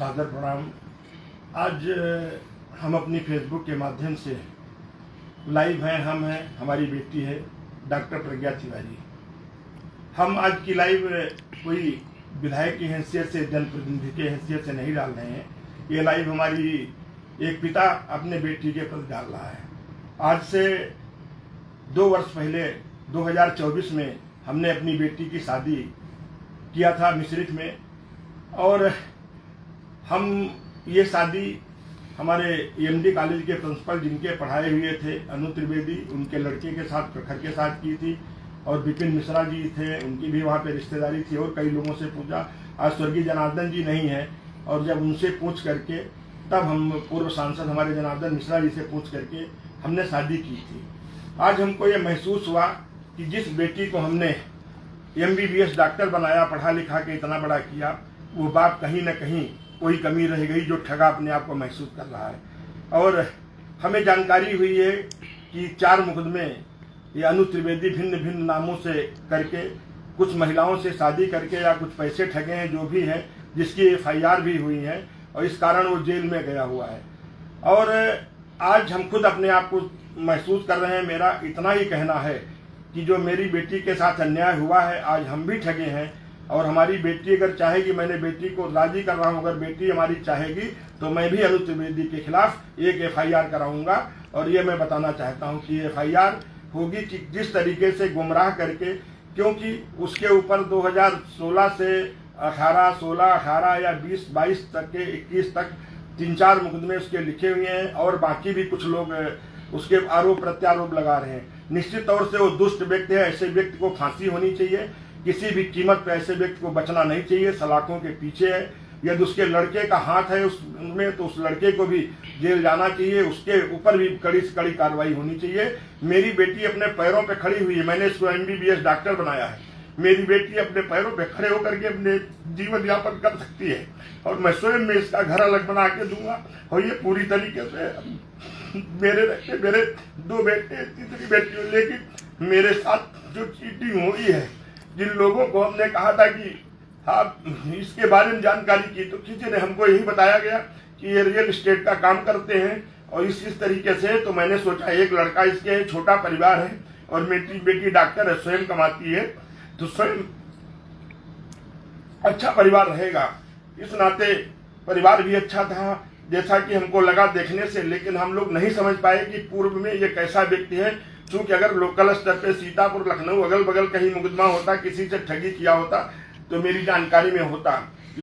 सादर प्रणाम। आज हम अपनी फेसबुक के माध्यम से लाइव हैं। हम हैं, हमारी बेटी है डॉक्टर प्रज्ञा तिवारी। हम आज की लाइव कोई विधायक की हैसियत से, जनप्रतिनिधि की हैसियत से नहीं डाल रहे हैं। ये लाइव हमारी एक पिता अपने बेटी के प्रति डाल रहा है। आज से 2 वर्ष पहले 2024 में हमने अपनी बेटी की शादी किया था मिश्रिख में, और हम ये शादी हमारे एमडी कॉलेज के प्रिंसिपल जिनके पढ़ाए हुए थे अनु त्रिवेदी, उनके लड़के के साथ, प्रखर के साथ की थी। और विपिन मिश्रा जी थे, उनकी भी वहाँ पे रिश्तेदारी थी। और कई लोगों से पूछा, आज स्वर्गीय जनार्दन जी नहीं है, और जब उनसे पूछ करके तब हम पूर्व सांसद हमारे जनार्दन मिश्रा जी से पूछ करके हमने शादी की थी। आज हमको ये महसूस हुआ कि जिस बेटी को हमने MBBS डॉक्टर बनाया, पढ़ा लिखा के इतना बड़ा किया, वो बाप कहीं न कहीं कोई कमी रह गई, जो ठगा अपने आप को महसूस कर रहा है। और हमें जानकारी हुई है कि 4 मुकदमे ये अनु त्रिवेदी भिन्न भिन्न नामों से करके कुछ महिलाओं से शादी करके या कुछ पैसे ठगे हैं, जो भी हैं, जिसकी FIR भी हुई है, और इस कारण वो जेल में गया हुआ है। और आज हम खुद अपने आप को महसूस कर रहे हैं। मेरा इतना ही कहना है कि जो मेरी बेटी के साथ अन्याय हुआ है, आज हम भी ठगे हैं। और हमारी बेटी अगर चाहेगी, मैंने बेटी को राजी कर रहा हूँ, अगर बेटी हमारी चाहेगी तो मैं भी अनु त्रिवेदी के खिलाफ एक FIR कराऊंगा। और ये मैं बताना चाहता हूँ कि FIR होगी कि जिस तरीके से गुमराह करके, क्योंकि उसके ऊपर 2016 से 18, 16, 18 या 20, 22 तक के 21 तक 3-4 मुकदमे उसके लिखे हुए हैं, और बाकी भी कुछ लोग उसके आरोप प्रत्यारोप लगा रहे हैं। निश्चित तौर से वो दुष्ट व्यक्ति है। ऐसे व्यक्ति को फांसी होनी चाहिए। किसी भी कीमत पर ऐसे व्यक्ति को बचना नहीं चाहिए। सलाखों के पीछे है। यदि उसके लड़के का हाथ है उसमें, तो उस लड़के को भी जेल जाना चाहिए। उसके ऊपर भी कड़ी से कड़ी कार्रवाई होनी चाहिए। मेरी बेटी अपने पैरों पे खड़ी हुई है। मैंने इसको MBBS डॉक्टर बनाया है। मेरी बेटी अपने पैरों पे खड़े होकर के अपने जीवन यापन कर सकती है, और मैं स्वयं में इसका घर अलग बना के दूंगा। और ये पूरी तरीके से मेरे 2 बेटे, तीसरी बेटी, लेकिन मेरे साथ जो चीटिंग हुई है, जिन लोगों को हमने कहा था कि आप इसके बारे में जानकारी की, तो किसी ने हमको यही बताया गया कि ये रियल एस्टेट का काम करते हैं, और इस तरीके से। तो मैंने सोचा, एक लड़का इसके, छोटा परिवार है, और मेरी बेटी डॉक्टर है, स्वयं कमाती है, तो स्वयं अच्छा परिवार रहेगा। इस नाते परिवार भी अच्छा था, जैसा कि हमको लगा देखने से। लेकिन हम लोग नहीं समझ पाए कि पूर्व में ये कैसा व्यक्ति है। चूंकि अगर लोकल स्तर पे सीतापुर, लखनऊ, अगल बगल कहीं मुकदमा होता, किसी से ठगी किया होता, तो मेरी जानकारी में होता।